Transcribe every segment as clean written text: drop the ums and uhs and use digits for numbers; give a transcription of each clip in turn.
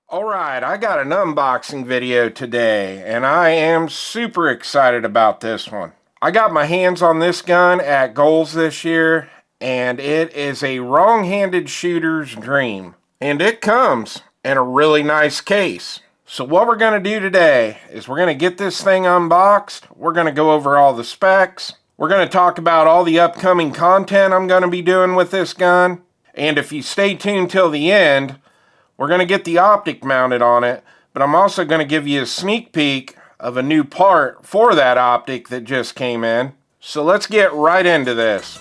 Alright, I got an unboxing video today, and I am super excited about this one. I got my hands on this gun at Goals this year, and it is a wrong-handed shooter's dream. And it comes in a really nice case. So what we're going to do today is we're going to get this thing unboxed, we're going to go over all the specs, we're going to talk about all the upcoming content I'm going to be doing with this gun, and if you stay tuned till the end, we're going to get the optic mounted on it, but I'm also going to give you a sneak peek of a new part for that optic that just came in. So let's get right into this.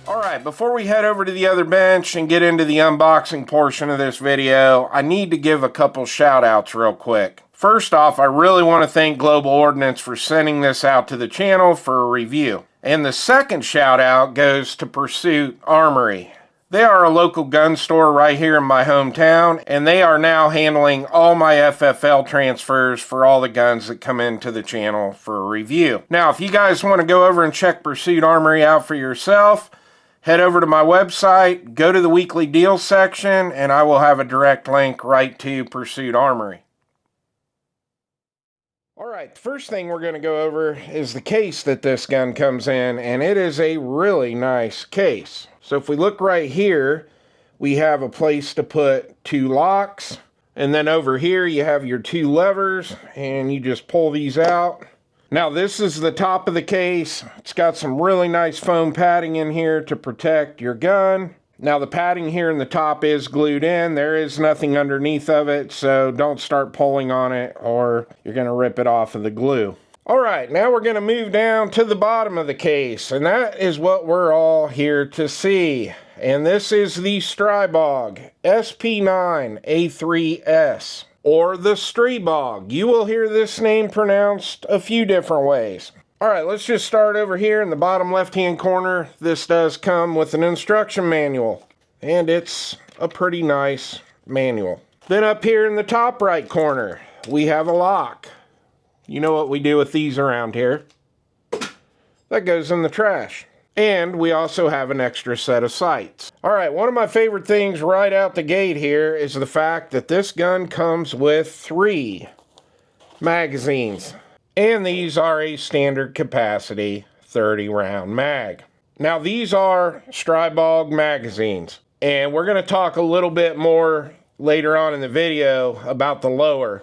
Alright, before we head over to the other bench and get into the unboxing portion of this video, I need to give a couple shout outs real quick. First off, I really want to thank Global Ordnance for sending this out to the channel for a review. And the second shout out goes to Pursuit Armory. They are a local gun store right here in my hometown, and they are now handling all my FFL transfers for all the guns that come into the channel for a review. Now, if you guys want to go over and check Pursuit Armory out for yourself, head over to my website, go to the weekly deals section, and I will have a direct link right to Pursuit Armory. Alright, the first thing we're going to go over is the case that this gun comes in, and it is a really nice case. So if we look right here, we have a place to put two locks, and then over here you have your two levers, and you just pull these out. Now this is the top of the case. It's got some really nice foam padding in here to protect your gun. Now the padding here in the top is glued in. There is nothing underneath of it, so don't start pulling on it or you're going to rip it off of the glue. Alright, now we're going to move down to the bottom of the case, and that is what we're all here to see. And this is the Stribog SP9A3S. Or the Stribog. You will hear this name pronounced a few different ways. Alright, let's just start over here in the bottom left hand corner. This does come with an instruction manual, and it's a pretty nice manual. Then up here in the top right corner, we have a lock. You know what we do with these around here. That goes in the trash. And we also have an extra set of sights. Alright, one of my favorite things right out the gate here is the fact that this gun comes with 3 magazines. And these are a standard capacity 30 round mag. Now these are Stribog magazines. And we're going to talk a little bit more later on in the video about the lower,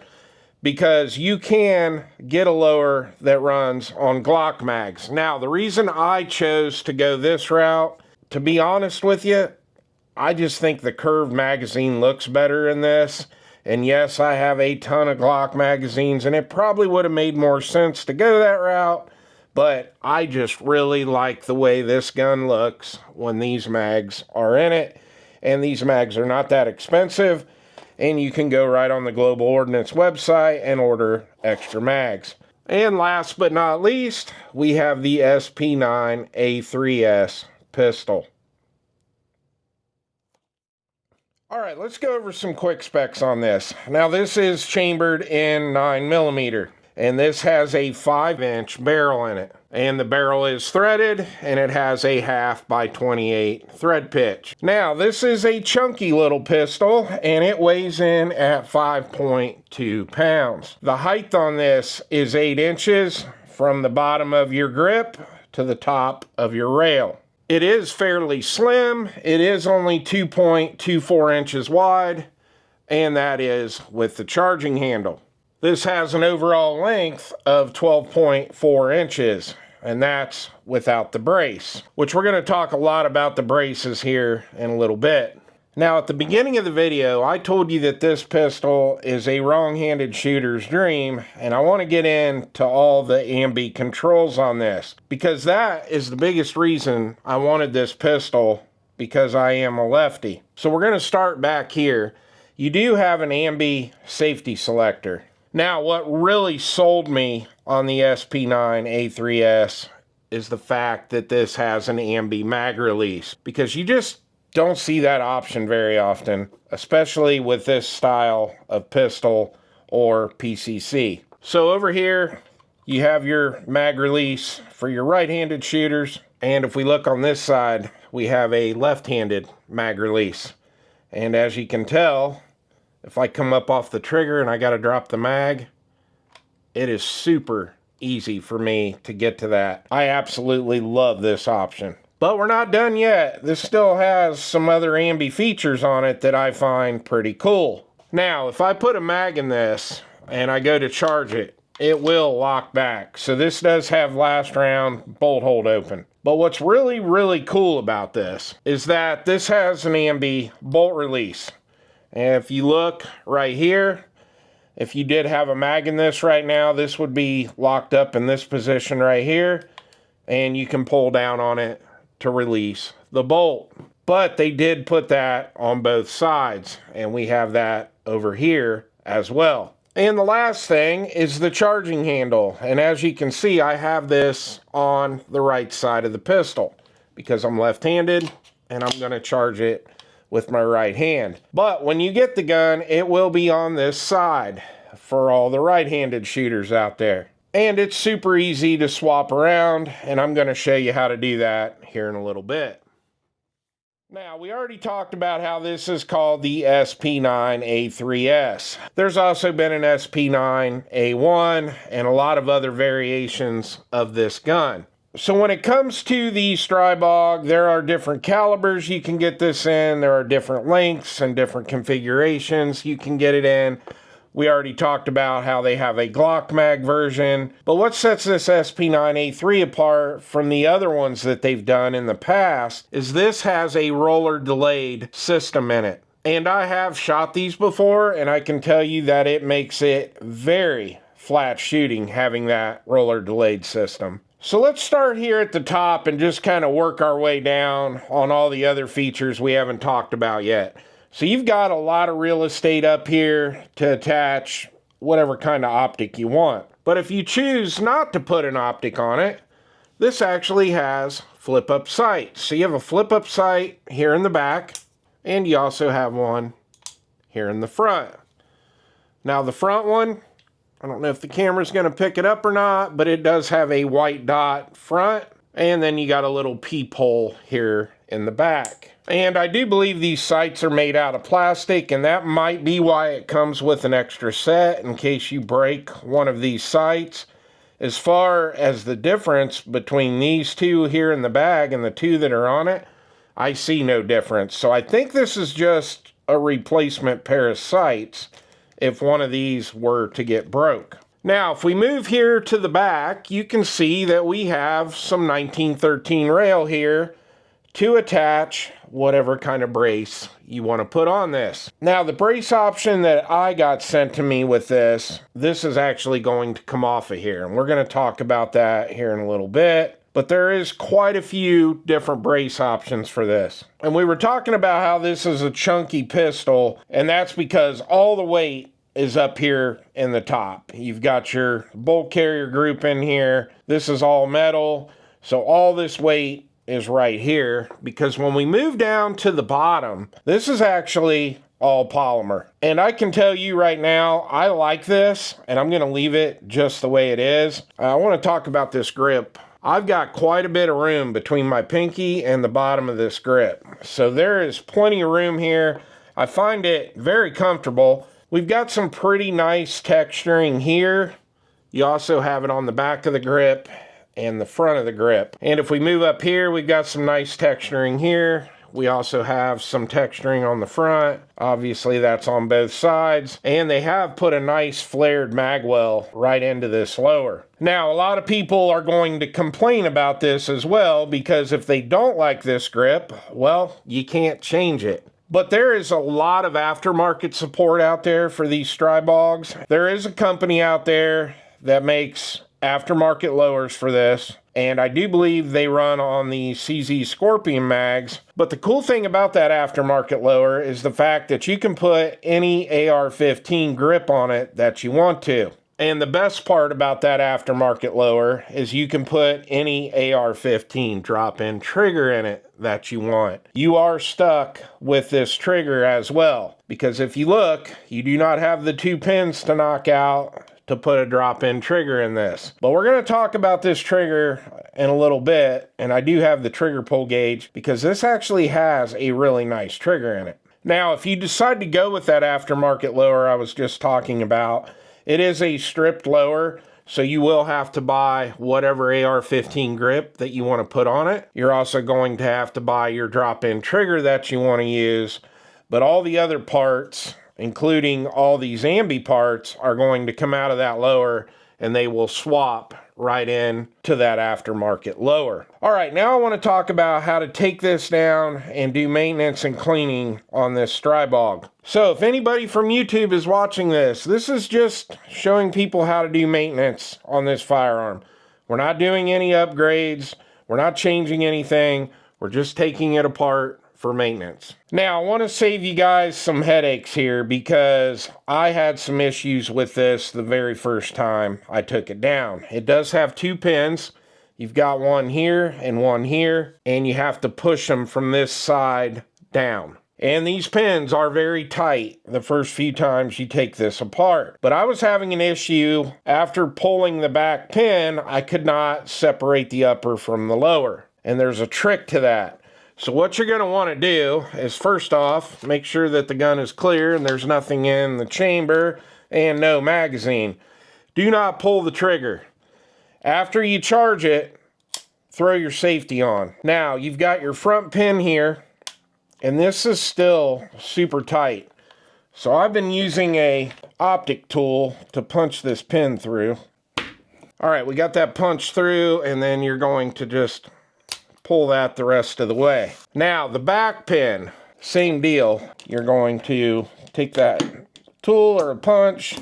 because you can get a lower that runs on Glock mags. Now, the reason I chose to go this route, to be honest with you, I just think the curved magazine looks better in this. And yes, I have a ton of Glock magazines, and it probably would have made more sense to go that route, but I just really like the way this gun looks when these mags are in it. And these mags are not that expensive, and you can go right on the Global Ordnance website and order extra mags. And last but not least, we have the SP9A3S pistol. Alright, let's go over some quick specs on this. Now this is chambered in 9mm, and this has a 5-inch barrel in it. And the barrel is threaded, and it has a 1/2x28 thread pitch. Now, this is a chunky little pistol, and it weighs in at 5.2 pounds. The height on this is 8 inches from the bottom of your grip to the top of your rail. It is fairly slim. It is only 2.24 inches wide, and that is with the charging handle. This has an overall length of 12.4 inches, and that's without the brace, which we're going to talk a lot about the braces here in a little bit. Now, at the beginning of the video, I told you that this pistol is a wrong-handed shooter's dream, and I want to get into all the Ambi controls on this, because that is the biggest reason I wanted this pistol, because I am a lefty. So we're going to start back here. You do have an Ambi safety selector. Now, what really sold me on the SP9A3S is the fact that this has an Ambi mag release, because you just don't see that option very often, especially with this style of pistol or PCC. So over here, you have your mag release for your right-handed shooters. And if we look on this side, we have a left-handed mag release. And as you can tell, if I come up off the trigger and I got to drop the mag, it is super easy for me to get to that. I absolutely love this option. But we're not done yet. This still has some other Ambi features on it that I find pretty cool. Now, if I put a mag in this and I go to charge it, it will lock back. So this does have last round bolt hold open. But what's really, really cool about this is that this has an Ambi bolt release. And if you look right here, if you did have a mag in this right now, this would be locked up in this position right here. And you can pull down on it to release the bolt. But they did put that on both sides, and we have that over here as well. And the last thing is the charging handle. And as you can see, I have this on the right side of the pistol because I'm left-handed and I'm going to charge it with my right hand. But when you get the gun, it will be on this side for all the right-handed shooters out there. And it's super easy to swap around, and I'm going to show you how to do that here in a little bit. Now, we already talked about how this is called the SP9A3S. There's also been an SP9A1 and a lot of other variations of this gun. So when it comes to the Stribog, there are different calibers you can get this in. There are different lengths and different configurations you can get it in. We already talked about how they have a Glock mag version. But what sets this SP9A3 apart from the other ones that they've done in the past is this has a roller delayed system in it. And I have shot these before, and I can tell you that it makes it very flat shooting having that roller delayed system. So let's start here at the top and just kind of work our way down on all the other features we haven't talked about yet. So you've got a lot of real estate up here to attach whatever kind of optic you want. But if you choose not to put an optic on it, this actually has flip-up sights. So you have a flip-up sight here in the back, and you also have one here in the front. Now the front one, I don't know if the camera's going to pick it up or not, but it does have a white dot front, and then you got a little peephole here in the back. And I do believe these sights are made out of plastic, and that might be why it comes with an extra set in case you break one of these sights. As far as the difference between these two here in the bag and the two that are on it, I see no difference. So I think this is just a replacement pair of sights if one of these were to get broke. Now, if we move here to the back, you can see that we have some 1913 rail here to attach whatever kind of brace you want to put on this. Now, the brace option that I got sent to me with this is actually going to come off of here, and we're going to talk about that here in a little bit. But there is quite a few different brace options for this. And we were talking about how this is a chunky pistol, and that's because all the weight is up here in the top. You've got your bolt carrier group in here. This is all metal, so all this weight is right here, because when we move down to the bottom, this is actually all polymer. And I can tell you right now, I like this, and I'm going to leave it just the way it is. I want to talk about this grip. I've got quite a bit of room between my pinky and the bottom of this grip. So there is plenty of room here. I find it very comfortable. We've got some pretty nice texturing here. You also have it on the back of the grip and the front of the grip. And if we move up here, we've got some nice texturing here. We also have some texturing on the front. Obviously, that's on both sides. And they have put a nice flared magwell right into this lower. Now, a lot of people are going to complain about this as well, because if they don't like this grip, well, you can't change it. But there is a lot of aftermarket support out there for these Stribogs. There is a company out there that makes aftermarket lowers for this, and I do believe they run on the CZ Scorpion mags. But the cool thing about that aftermarket lower is the fact that you can put any AR-15 grip on it that you want to. And the best part about that aftermarket lower is you can put any AR-15 drop-in trigger in it that you want. You are stuck with this trigger as well, because if you look, you do not have the 2 pins to knock out to put a drop-in trigger in this. But we're going to talk about this trigger in a little bit, and I do have the trigger pull gauge because this actually has a really nice trigger in it. Now, if you decide to go with that aftermarket lower I was just talking about, it is a stripped lower, so you will have to buy whatever AR-15 grip that you want to put on it. You're also going to have to buy your drop-in trigger that you want to use, but all the other parts, including all these Ambi parts, are going to come out of that lower, and they will swap right in to that aftermarket lower. All right, now I want to talk about how to take this down and do maintenance and cleaning on this Stribog. So if anybody from YouTube is watching this, this is just showing people how to do maintenance on this firearm. We're not doing any upgrades. We're not changing anything. We're just taking it apart for maintenance. Now, I want to save you guys some headaches here because I had some issues with this the very first time I took it down. It does have 2 pins. You've got one here, and you have to push them from this side down. And these pins are very tight the first few times you take this apart. But I was having an issue after pulling the back pin. I could not separate the upper from the lower. And there's a trick to that. So what you're going to want to do is, first off, make sure that the gun is clear and there's nothing in the chamber and no magazine. Do not pull the trigger. After you charge it, throw your safety on. Now, you've got your front pin here, and this is still super tight. So I've been using a optic tool to punch this pin through. All right, we got that punched through, and then you're going to just pull that the rest of the way. Now, the back pin, same deal. You're going to take that tool or a punch,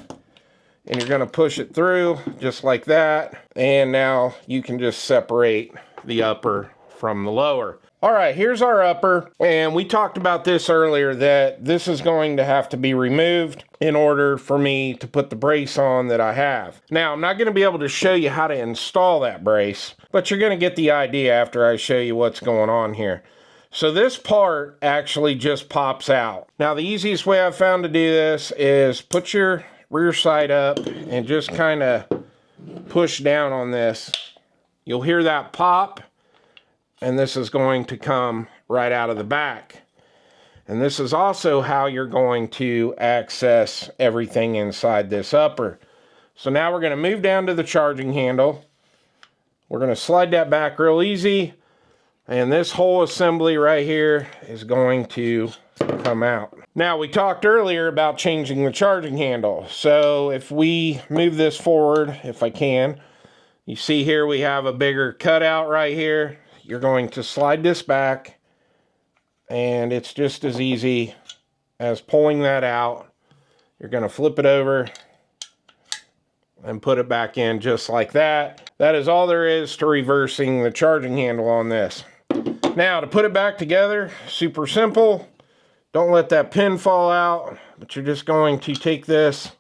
and you're going to push it through just like that. And now you can just separate the upper from the lower. All right, here's our upper, and we talked about this earlier, that this is going to have to be removed in order for me to put the brace on that I have. Now, I'm not going to be able to show you how to install that brace, but you're going to get the idea after I show you what's going on here. So this part actually just pops out. Now, the easiest way I've found to do this is put your rear sight up and just kind of push down on this. You'll hear that pop, and this is going to come right out of the back. And this is also how you're going to access everything inside this upper. So now we're going to move down to the charging handle. We're going to slide that back real easy. And this whole assembly right here is going to come out. Now, we talked earlier about changing the charging handle. So if we move this forward, if I can, you see here we have a bigger cutout right here. You're going to slide this back, and it's just as easy as pulling that out. You're going to flip it over and put it back in just like that. That is all there is to reversing the charging handle on this. Now, to put it back together, super simple. Don't let that pin fall out, but you're just going to take this,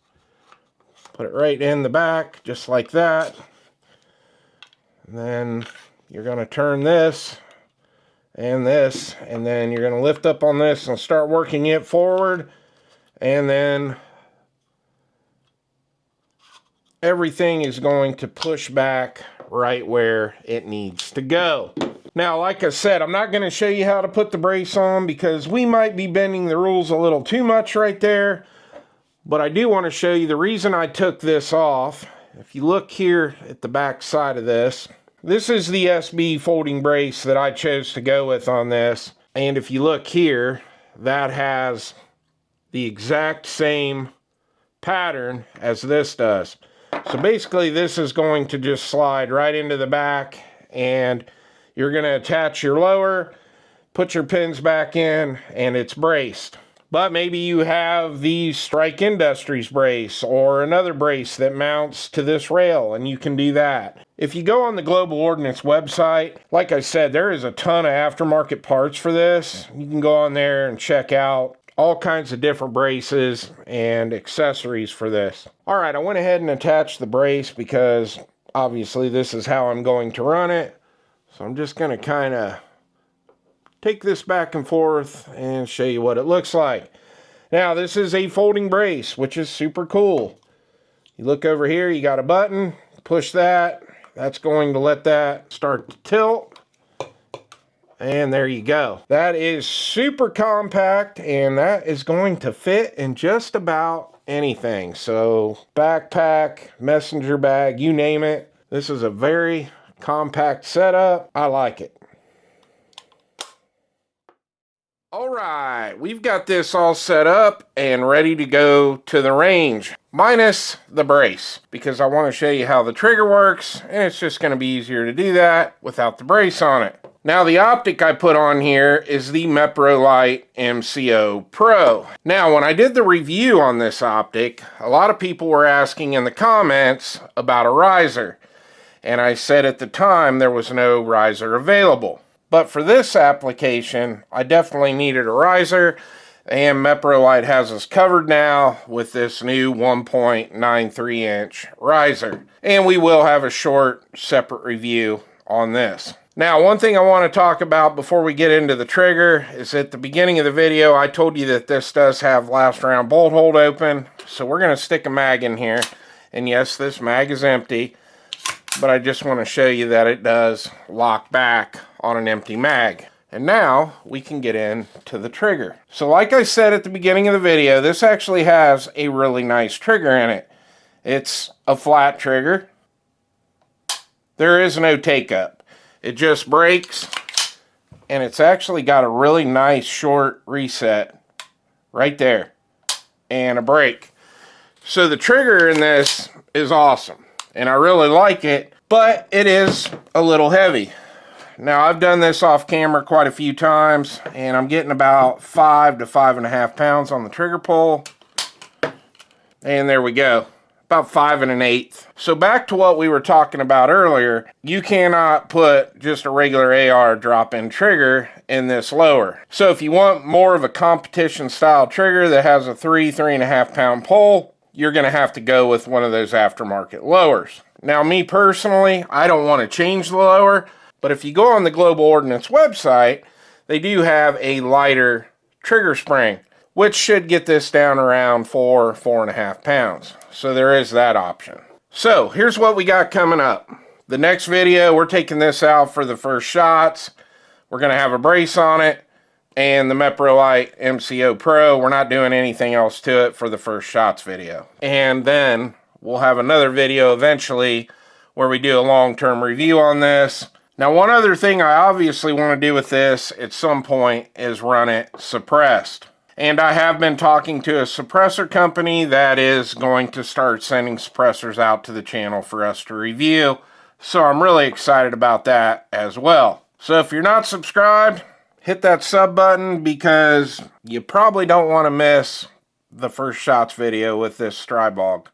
put it right in the back, just like that. And then you're going to turn this, and then you're going to lift up on this and start working it forward, and then everything is going to push back right where it needs to go. Now, like I said, I'm not going to show you how to put the brace on because we might be bending the rules a little too much right there, but I do want to show you the reason I took this off. If you look here at the back side of this, This is the SB folding brace that I chose to go with on this. And if you look here, that has the exact same pattern as this does. So basically this is going to just slide right into the back, and you're going to attach your lower, put your pins back in, and it's braced. But maybe you have the Strike Industries brace or another brace that mounts to this rail, and you can do that. If you go on the Global Ordnance website, like I said, there is a ton of aftermarket parts for this. You can go on there and check out all kinds of different braces and accessories for this. All right, I went ahead and attached the brace because obviously this is how I'm going to run it. So I'm just going to kind of take this back and forth and show you what it looks like. Now, this is a folding brace, which is super cool. You look over here, you got a button, push that. That's going to let that start to tilt. And there you go. That is super compact, and that is going to fit in just about anything. So backpack, messenger bag, you name it. This is a very compact setup. I like it. All right, we've got this all set up and ready to go to the range, minus the brace, because I want to show you how the trigger works, and it's just going to be easier to do that without the brace on it. Now, the optic I put on here is the MeproLite MCO Pro. Now, when I did the review on this optic, a lot of people were asking in the comments about a riser, and I said at the time there was no riser available. But for this application, I definitely needed a riser, and MeproLite has us covered now with this new 1.93 inch riser. And we will have a short separate review on this. Now, one thing I want to talk about before we get into the trigger is at the beginning of the video, I told you that this does have last round bolt hold open. So we're going to stick a mag in here. And yes, this mag is empty, but I just want to show you that it does lock back on an empty mag. And now we can get into the trigger. So like I said at the beginning of the video, this actually has a really nice trigger in it. It's a flat trigger. There is no take up. It just breaks, and it's actually got a really nice short reset right there, and a break. So the trigger in this is awesome, and I really like it, but it is a little heavy. Now, I've done this off camera quite a few times, and I'm getting about 5 to 5.5 pounds on the trigger pull, and there we go. About 5 1/8. So back to what we were talking about earlier, you cannot put just a regular AR drop-in trigger in this lower. So if you want more of a competition style trigger that has a 3.5 pound pull, you're going to have to go with one of those aftermarket lowers. Now, me personally, I don't want to change the lower, but if you go on the Global Ordnance website, they do have a lighter trigger spring, which should get this down around 4.5 pounds. So there is that option. So here's what we got coming up. The next video, we're taking this out for the first shots. We're going to have a brace on it and the MeproLite MCO Pro. We're not doing anything else to it for the first shots video. And then we'll have another video eventually where we do a long-term review on this. Now, one other thing I obviously want to do with this at some point is run it suppressed. And I have been talking to a suppressor company that is going to start sending suppressors out to the channel for us to review. So I'm really excited about that as well. So if you're not subscribed, hit that sub button because you probably don't want to miss the first shots video with this Stribog.